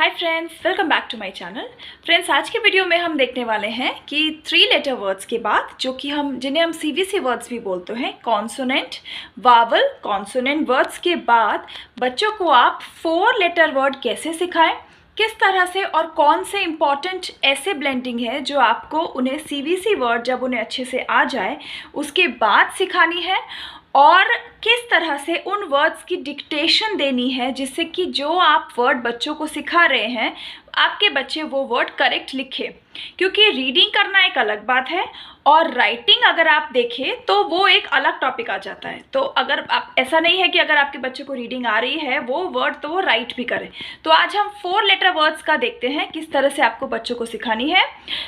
Hi friends, welcome back to my channel. Friends, आज के video में हम देखने वाले हैं कि 3 लेटर वर्ड्स के बाद जो कि जिन्हें हम सीवीसी वर्ड्स भी बोलते हैं, कॉन्सोनेंट, वावल, कॉन्सोनेंट वर्ड्स के बाद बच्चों को आप 4 लेटर वर्ड कैसे सिखाएं, किस तरह से और कौन से इम्पॉर्टेंट ऐसे ब्लेंडिंग है जो आपको उन्हें सीवीसी वर्ड जब उन्हें अच्छे से आ जाए उसके बाद सिखानी है, और किस तरह से उन वर्ड्स की डिक्टेशन देनी है जिससे कि जो आप वर्ड बच्चों को सिखा रहे हैं आपके बच्चे वो वर्ड करेक्ट लिखें। क्योंकि रीडिंग करना एक अलग बात है और राइटिंग अगर आप देखें तो वो एक अलग टॉपिक आ जाता है। तो अगर आप, ऐसा नहीं है कि अगर आपके बच्चे को रीडिंग आ रही है वो वर्ड तो वो राइट भी करे। तो आज हम 4 लेटर वर्ड्स का देखते हैं किस तरह से आपको बच्चों को सिखानी है।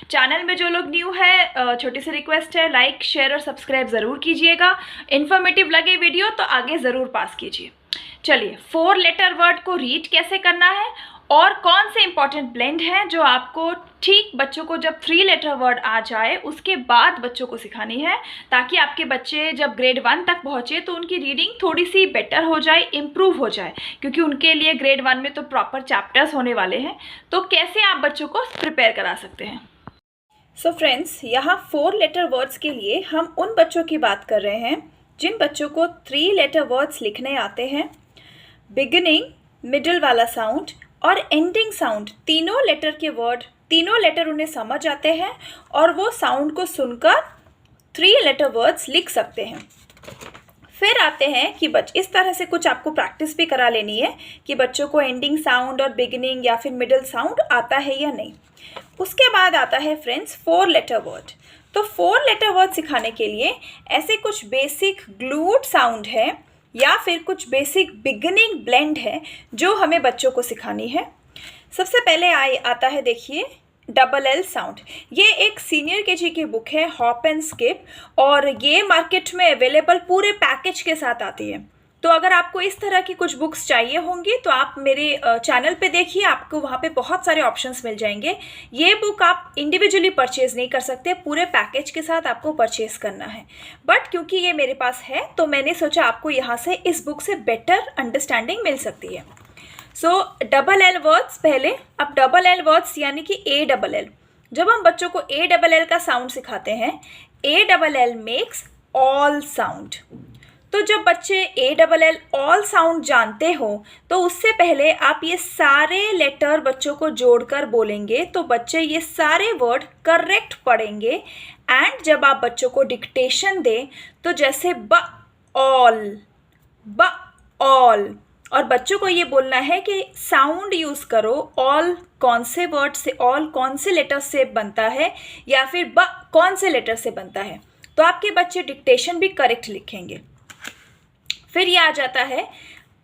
चैनल में जो लोग न्यू है, छोटी सी रिक्वेस्ट है, लाइक शेयर और सब्सक्राइब ज़रूर कीजिएगा। इन्फॉर्मेटिव लगे वीडियो तो आगे ज़रूर पास कीजिए। चलिए, 4 लेटर वर्ड को रीड कैसे करना है और कौन से इंपॉर्टेंट ब्लेंड हैं जो आपको ठीक बच्चों को जब 3 लेटर वर्ड आ जाए उसके बाद बच्चों को सिखानी है, ताकि आपके बच्चे जब ग्रेड 1 तक पहुँचे तो उनकी रीडिंग थोड़ी सी बेटर हो जाए, इम्प्रूव हो जाए। क्योंकि उनके लिए ग्रेड 1 में तो प्रॉपर चैप्टर्स होने वाले हैं। तो कैसे आप बच्चों को प्रिपेयर करा सकते हैं। सो फ्रेंड्स, यहाँ 4 लेटर वर्ड्स के लिए हम उन बच्चों की बात कर रहे हैं जिन बच्चों को 3 लेटर वर्ड्स लिखने आते हैं। बिगिनिंग, मिडिल वाला साउंड और एंडिंग साउंड, तीनों लेटर के वर्ड, तीनों लेटर उन्हें समझ आते हैं और वो साउंड को सुनकर 3 लेटर वर्ड्स लिख सकते हैं। फिर आते हैं कि इस तरह से कुछ आपको प्रैक्टिस भी करा लेनी है कि बच्चों को एंडिंग साउंड और बिगिनिंग या फिर मिडिल साउंड आता है या नहीं। उसके बाद आता है फ्रेंड्स 4 लेटर वर्ड। तो 4 लेटर वर्ड सिखाने के लिए ऐसे कुछ बेसिक ग्लूड साउंड है या फिर कुछ बेसिक बिगिनिंग ब्लेंड है जो हमें बच्चों को सिखानी है। सबसे पहले आता है, देखिए, डबल एल साउंड। ये एक सीनियर केजी की बुक है, हॉप एंड स्किप, और ये मार्केट में अवेलेबल पूरे पैकेज के साथ आती है। तो अगर आपको इस तरह की कुछ बुक्स चाहिए होंगी तो आप मेरे चैनल पे देखिए, आपको वहाँ पे बहुत सारे ऑप्शंस मिल जाएंगे। ये बुक आप इंडिविजुअली परचेज़ नहीं कर सकते, पूरे पैकेज के साथ आपको परचेज़ करना है। बट क्योंकि ये मेरे पास है तो मैंने सोचा आपको यहाँ से इस बुक से बेटर अंडरस्टैंडिंग मिल सकती है। सो डबल एल वर्ड्स पहले। अब डबल एल वर्ड्स यानी कि ए डबल एल। जब हम बच्चों को ए डबल एल का साउंड सिखाते हैं, ए double L makes all sound. तो जब बच्चे ए डबल एल ऑल साउंड जानते हो तो उससे पहले आप ये सारे लेटर बच्चों को जोड़कर बोलेंगे तो बच्चे ये सारे वर्ड करेक्ट पढ़ेंगे। एंड जब आप बच्चों को डिक्टेशन दें तो जैसे ब ऑल, और बच्चों को ये बोलना है कि साउंड यूज़ करो, ऑल कौन से वर्ड से, ऑल कौन से लेटर से बनता है या फिर ब कौन से लेटर से बनता है। तो आपके बच्चे डिक्टेशन भी करेक्ट लिखेंगे। फिर ये आ जाता है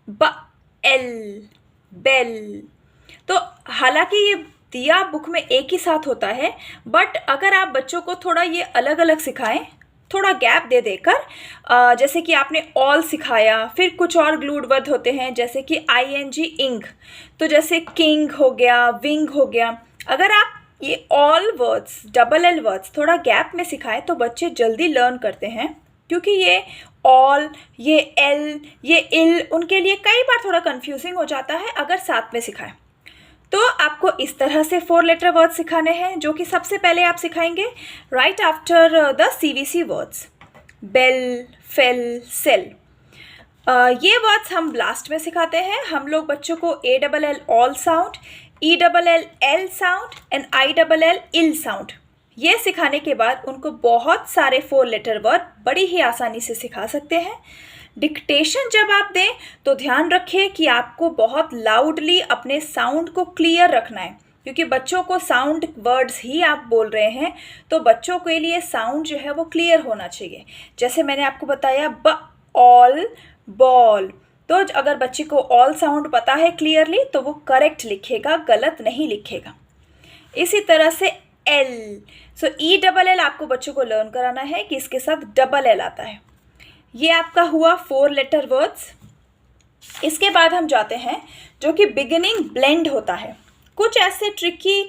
ब एल, बेल। तो हालांकि ये दिया बुक में एक ही साथ होता है, बट अगर आप बच्चों को थोड़ा ये अलग अलग सिखाएं, थोड़ा गैप दे देकर, जैसे कि आपने ऑल सिखाया, फिर कुछ और ग्लूड वर्ड होते हैं जैसे कि ING, इंग। तो जैसे किंग हो गया, विंग हो गया। अगर आप ये all words, double L words थोड़ा गैप में सिखाएं तो बच्चे जल्दी लर्न करते हैं। क्योंकि ये ऑल, ये एल, ये इल उनके लिए कई बार थोड़ा कंफ्यूजिंग हो जाता है अगर साथ में सिखाएं। तो आपको इस तरह से 4 लेटर वर्ड्स सिखाने हैं जो कि सबसे पहले आप सिखाएंगे right after the CVC words, bell, fail, sell. ये वर्ड्स हम लास्ट में सिखाते हैं। हम लोग बच्चों को A double L all sound, E double L L sound and I double L ill sound, ये सिखाने के बाद उनको बहुत सारे 4 लेटर वर्ड बड़ी ही आसानी से सिखा सकते हैं। डिक्टेशन जब आप दें तो ध्यान रखें कि आपको बहुत लाउडली अपने साउंड को क्लियर रखना है, क्योंकि बच्चों को साउंड वर्ड्स ही आप बोल रहे हैं तो बच्चों के लिए साउंड जो है वो क्लियर होना चाहिए। जैसे मैंने आपको बताया ब ऑल, बॉल। तो अगर बच्चे को ऑल साउंड पता है क्लियरली तो वो करेक्ट लिखेगा, गलत नहीं लिखेगा। इसी तरह से एल। सो ई डबल एल आपको बच्चों को लर्न कराना है कि इसके साथ डबल एल आता है। ये आपका हुआ 4 लेटर वर्ड्स। इसके बाद हम जाते हैं जो कि बिगिनिंग ब्लेंड होता है। कुछ ऐसे ट्रिकी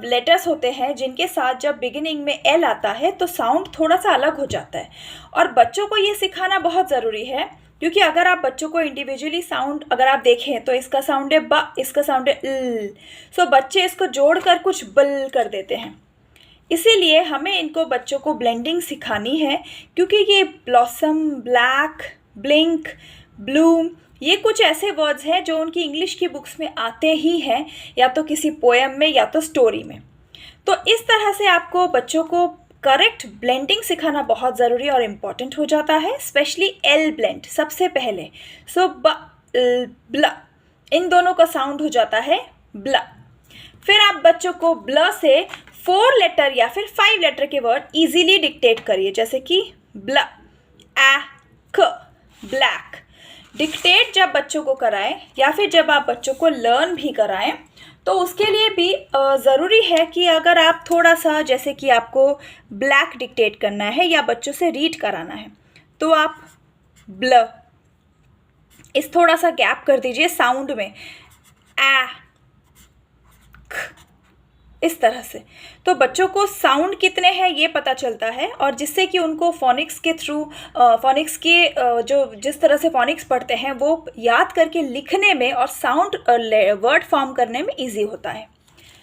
लेटर्स होते हैं जिनके साथ जब बिगिनिंग में एल आता है तो साउंड थोड़ा सा अलग हो जाता है, और बच्चों को ये सिखाना बहुत ज़रूरी है क्योंकि अगर आप बच्चों को इंडिविजुअली साउंड अगर आप देखें तो इसका साउंड है ब, इसका साउंड है ल, सो बच्चे इसको जोड़कर कुछ बल कर देते हैं। इसीलिए हमें इनको बच्चों को ब्लेंडिंग सिखानी है, क्योंकि ये ब्लॉसम, ब्लैक, ब्लिंक, ब्लूम ये कुछ ऐसे वर्ड्स हैं जो उनकी इंग्लिश की बुक्स में आते ही हैं, या तो किसी पोएम में या तो स्टोरी में। तो इस तरह से आपको बच्चों को करेक्ट ब्लेंडिंग सिखाना बहुत ज़रूरी और इम्पॉर्टेंट हो जाता है, स्पेशली एल ब्लेंड सबसे पहले। सो ब, ब्ल, इन दोनों का साउंड हो जाता है ब्ल। फिर आप बच्चों को ब्ल से 4 लेटर या फिर 5 लेटर के वर्ड इजीली डिक्टेट करिए, जैसे कि ब्ल, आ, क, ब्लैक। डिक्टेट जब बच्चों को कराएं या फिर जब आप बच्चों को लर्न भी कराएं, तो उसके लिए भी ज़रूरी है कि अगर आप थोड़ा सा, जैसे कि आपको ब्लैक डिक्टेट करना है या बच्चों से रीड कराना है, तो आप ब्ल इस थोड़ा सा गैप कर दीजिए साउंड में, आ, इस तरह से। तो बच्चों को साउंड कितने हैं ये पता चलता है, और जिससे कि उनको फोनिक्स के थ्रू फोनिक्स के जो जिस तरह से फोनिक्स पढ़ते हैं वो याद करके लिखने में और साउंड वर्ड फॉर्म करने में इजी होता है।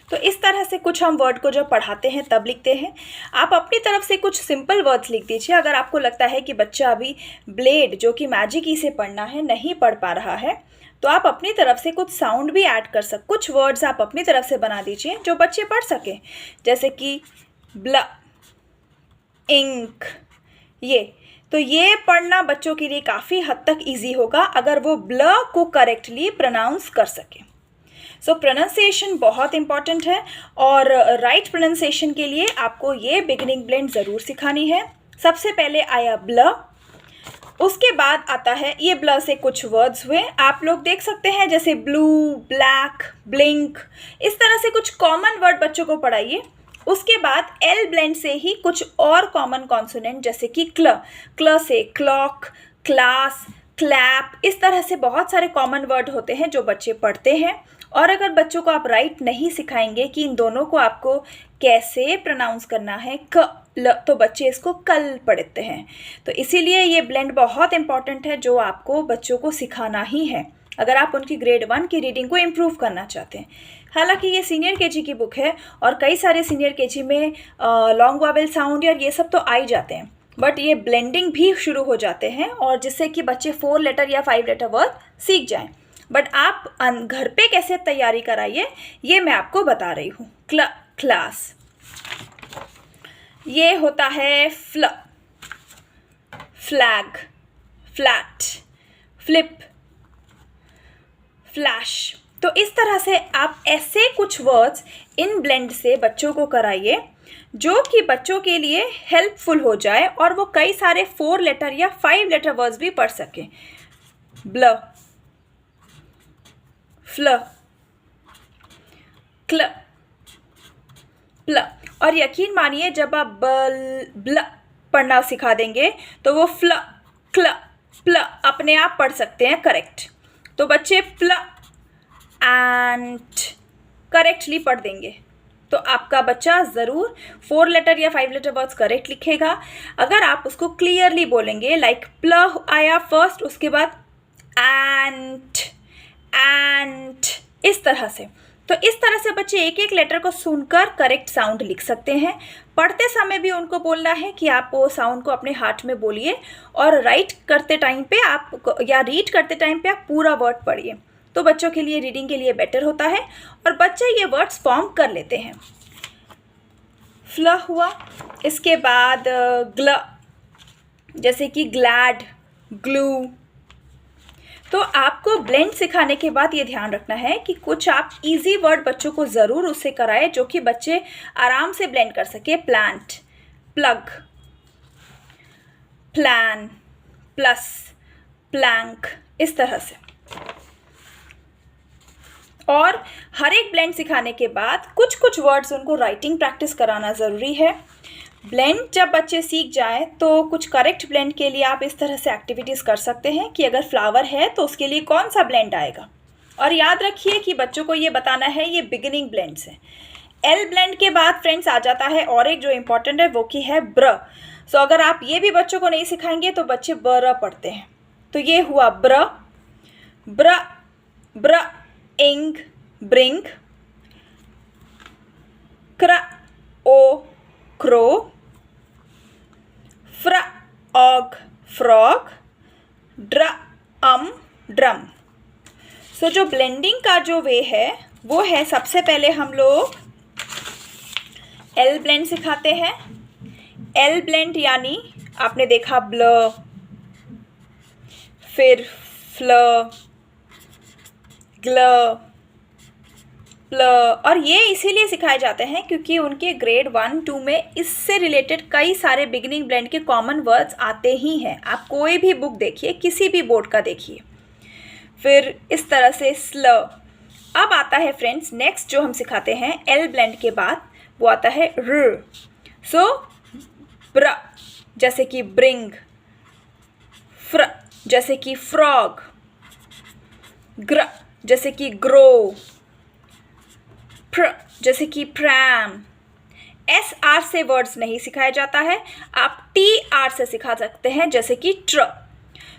तो इस तरह से कुछ हम वर्ड को जब पढ़ाते हैं तब लिखते हैं। आप अपनी तरफ से कुछ सिंपल वर्ड्स लिख दीजिए। अगर आपको लगता है कि बच्चा अभी ब्लेड जो कि मैजिक ई से पढ़ना है नहीं पढ़ पा रहा है, तो आप अपनी तरफ से कुछ साउंड भी ऐड कर सकते, कुछ वर्ड्स आप अपनी तरफ से बना दीजिए जो बच्चे पढ़ सकें, जैसे कि ब्ल, इंक। तो ये पढ़ना बच्चों के लिए काफ़ी हद तक इजी होगा अगर वो ब्ल को करेक्टली प्रोनाउंस कर सकें। सो प्रोनाउंसिएशन बहुत इंपॉर्टेंट है, और राइट प्रोनाउंसिएशन के लिए आपको ये बिगिनिंग ब्लेंड ज़रूर सिखानी है। सबसे पहले आया ब्ल, उसके बाद आता है ये ब्ल से कुछ वर्ड्स हुए, आप लोग देख सकते हैं, जैसे ब्लू, ब्लैक, ब्लिंक, इस तरह से कुछ कॉमन वर्ड बच्चों को पढ़ाइए। उसके बाद एल ब्लेंड से ही कुछ और कॉमन कॉन्सोनेंट, जैसे कि क्ल से क्लॉक, क्लास, क्लैप, इस तरह से बहुत सारे कॉमन वर्ड होते हैं जो बच्चे पढ़ते हैं। और अगर बच्चों को आप राइट नहीं सिखाएंगे कि इन दोनों को आपको कैसे प्रोनाउंस करना है, तो बच्चे इसको कल पढ़ते हैं। तो इसीलिए ये ब्लेंड बहुत इंपॉर्टेंट है जो आपको बच्चों को सिखाना ही है अगर आप उनकी ग्रेड 1 की रीडिंग को इम्प्रूव करना चाहते हैं। हालांकि ये सीनियर केजी की बुक है और कई सारे सीनियर केजी में लॉन्ग वावेल साउंड या ये सब तो आ ही जाते हैं, बट ये ब्लेंडिंग भी शुरू हो जाते हैं, और जिससे कि बच्चे 4 लेटर या 5 लेटर वर्ड सीख जाएं। बट आप घर पे कैसे तैयारी कराइए ये मैं आपको बता रही हूँ। क्लास, ये होता है फ्लैग, फ्लैट, फ्लिप, फ्लैश। तो इस तरह से आप ऐसे कुछ वर्ड्स इन ब्लेंड से बच्चों को कराइए जो कि बच्चों के लिए हेल्पफुल हो जाए और वो कई सारे 4 लेटर या 5 लेटर वर्ड्स भी पढ़ सकें। ब्ल, फ्ल, क्ल, प्ल। और यकीन मानिए जब आप ब्ल पढ़ना सिखा देंगे तो वो फ्ल, क्ल, प्ल अपने आप पढ़ सकते हैं करेक्ट। तो बच्चे प्ल एंड करेक्टली पढ़ देंगे। तो आपका बच्चा ज़रूर 4 लेटर या 5 लेटर वर्ड्स करेक्ट लिखेगा अगर आप उसको क्लियरली बोलेंगे। लाइक प्ल आया फर्स्ट, उसके बाद एंड, इस तरह से। तो इस तरह से बच्चे एक एक लेटर को सुनकर करेक्ट साउंड लिख सकते हैं। पढ़ते समय भी उनको बोलना है कि आप वो साउंड को अपने हार्ट में बोलिए, और राइट करते टाइम पे आप या रीड करते टाइम पे आप पूरा वर्ड पढ़िए। तो बच्चों के लिए रीडिंग के लिए बेटर होता है और बच्चे ये वर्ड्स फॉर्म कर लेते हैं। फ्ल हुआ, इसके बाद ग्ल, जैसे कि ग्लैड, ग्लू। तो आपको ब्लेंड सिखाने के बाद ये ध्यान रखना है कि कुछ आप इजी वर्ड बच्चों को ज़रूर उससे कराएं जो कि बच्चे आराम से ब्लेंड कर सके। Plant, plug, plan, plus, plank, इस तरह से। और हर एक ब्लेंड सिखाने के बाद कुछ कुछ वर्ड्स उनको राइटिंग प्रैक्टिस कराना ज़रूरी है। ब्लेंड जब बच्चे सीख जाएं तो कुछ करेक्ट ब्लेंड के लिए आप इस तरह से एक्टिविटीज़ कर सकते हैं कि अगर फ्लावर है तो उसके लिए कौन सा ब्लेंड आएगा। और याद रखिए कि बच्चों को ये बताना है ये बिगिनिंग ब्लेंड्स है। एल ब्लेंड के बाद फ्रेंड्स आ जाता है और एक जो इम्पॉर्टेंट है वो की है ब्र। सो अगर आप ये भी बच्चों को नहीं सिखाएंगे तो बच्चे बर पढ़ते हैं। तो ये हुआ ब्र, ब्र ब्र इंग ब्रिंग, क्र ओ क्रो, फ्र ऑग फ्रॉग, ड्र ड्रम। सो जो ब्लेंडिंग का जो वे है वो है, सबसे पहले हम लोग एल ब्लेंड सिखाते हैं। एल ब्लेंड यानी आपने देखा ब्ल, फिर फ्ल, ग्ल, प्ल, और ये इसीलिए सिखाए जाते हैं क्योंकि उनके ग्रेड 1, 2 में इससे रिलेटेड कई सारे बिगिनिंग ब्लेंड के कॉमन वर्ड्स आते ही हैं। आप कोई भी बुक देखिए, किसी भी बोर्ड का देखिए। फिर इस तरह से स्ल। अब आता है फ्रेंड्स नेक्स्ट जो हम सिखाते हैं एल ब्लेंड के बाद, वो आता है र। सो ब्र जैसे कि ब्रिंग, फ्र जैसे कि फ्रॉग, ग्र जैसे कि ग्रो, प्र जैसे कि प्रैम। एस आर से वर्ड्स नहीं सिखाया जाता है, आप टी आर से सिखा सकते हैं, जैसे कि ट्र।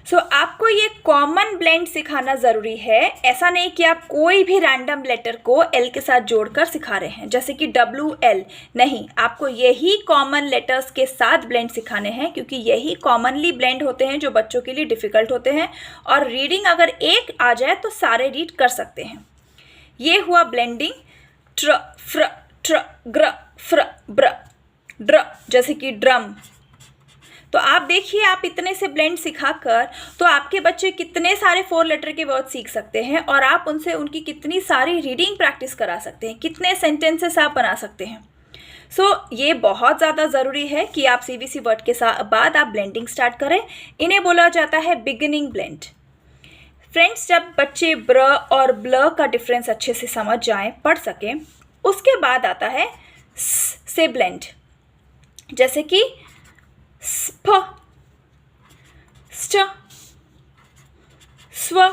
सो आपको ये कॉमन ब्लेंड सिखाना ज़रूरी है। ऐसा नहीं कि आप कोई भी रैंडम लेटर को एल के साथ जोड़कर सिखा रहे हैं, जैसे कि डब्ल्यू एल। नहीं, आपको यही कॉमन लेटर्स के साथ ब्लेंड सिखाने हैं, क्योंकि यही कॉमनली ब्लेंड होते हैं जो बच्चों के लिए डिफ़िकल्ट होते हैं, और रीडिंग अगर एक आ जाए तो सारे रीड कर सकते हैं। ये हुआ ब्लेंडिंग। ट्र फ्र ट्र ग्र फ्र ब्र, ड्र जैसे कि ड्रम। तो आप देखिए, आप इतने से ब्लेंड सिखाकर तो आपके बच्चे कितने सारे 4 लेटर के वर्ड सीख सकते हैं, और आप उनसे उनकी कितनी सारी रीडिंग प्रैक्टिस करा सकते हैं, कितने सेंटेंसेस आप बना सकते हैं। सो ये बहुत ज़्यादा ज़रूरी है कि आप CBC वर्ड के बाद आप ब्लेंडिंग स्टार्ट करें। इन्हें बोला जाता है बिगिनिंग ब्लेंड। फ्रेंड्स, जब बच्चे ब्र और ब्ल का डिफरेंस अच्छे से समझ जाएं, पढ़ सकें, उसके बाद आता है से ब्लेंड, जैसे कि स्प, स्ट, स्व,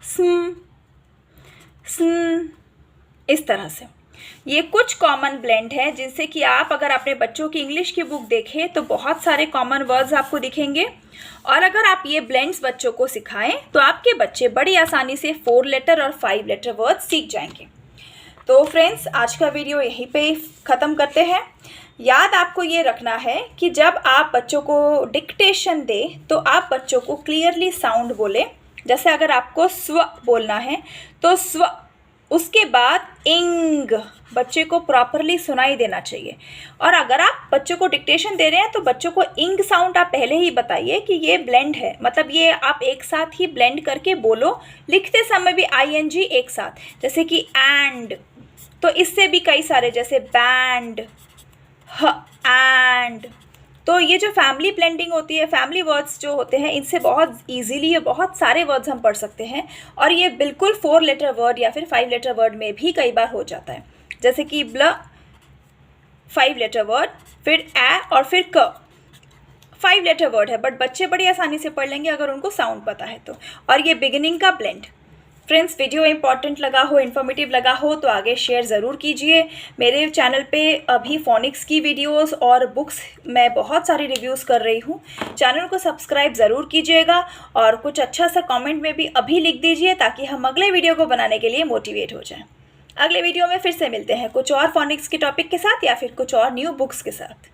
स्म, स्न, इस तरह से। ये कुछ कॉमन ब्लेंड है जिनसे कि आप अगर अपने बच्चों की इंग्लिश की बुक देखें तो बहुत सारे कॉमन वर्ड्स आपको दिखेंगे, और अगर आप ये ब्लेंड्स बच्चों को सिखाएं तो आपके बच्चे बड़ी आसानी से 4 लेटर और 5 लेटर वर्ड्स सीख जाएंगे। तो फ्रेंड्स, आज का वीडियो यहीं पे ख़त्म करते हैं। याद आपको ये रखना है कि जब आप बच्चों को डिक्टेशन दें तो आप बच्चों को क्लियरली साउंड बोलें। जैसे अगर आपको स्व बोलना है तो स्व, उसके बाद इंग, बच्चे को प्रॉपरली सुनाई देना चाहिए। और अगर आप बच्चों को डिक्टेशन दे रहे हैं तो बच्चों को इंग साउंड आप पहले ही बताइए कि ये ब्लेंड है, मतलब ये आप एक साथ ही ब्लेंड करके बोलो। लिखते समय भी ING एक साथ, जैसे कि एंड, तो इससे भी कई सारे, जैसे बैंड, एंड। तो ये जो फैमिली ब्लेंडिंग होती है, फैमिली वर्ड्स जो होते हैं, इनसे बहुत इजीली ये बहुत सारे वर्ड्स हम पढ़ सकते हैं, और ये बिल्कुल 4 लेटर वर्ड या फिर 5 लेटर वर्ड में भी कई बार हो जाता है। जैसे कि ब्ल 5 लेटर वर्ड, फिर ए और फिर क 5 लेटर वर्ड है, बट बच्चे बड़ी आसानी से पढ़ लेंगे अगर उनको साउंड पता है तो। और ये बिगिनिंग का ब्लेंड। फ्रेंड्स, वीडियो इंपॉर्टेंट लगा हो, इन्फॉर्मेटिव लगा हो तो आगे शेयर ज़रूर कीजिए। मेरे चैनल पे अभी फोनिक्स की वीडियोस और बुक्स मैं बहुत सारी रिव्यूज़ कर रही हूँ। चैनल को सब्सक्राइब ज़रूर कीजिएगा, और कुछ अच्छा सा कमेंट में भी अभी लिख दीजिए ताकि हम अगले वीडियो को बनाने के लिए मोटिवेट हो जाएं। अगले वीडियो में फिर से मिलते हैं कुछ और फोनिक्स के टॉपिक के साथ या फिर कुछ और न्यू बुक्स के साथ।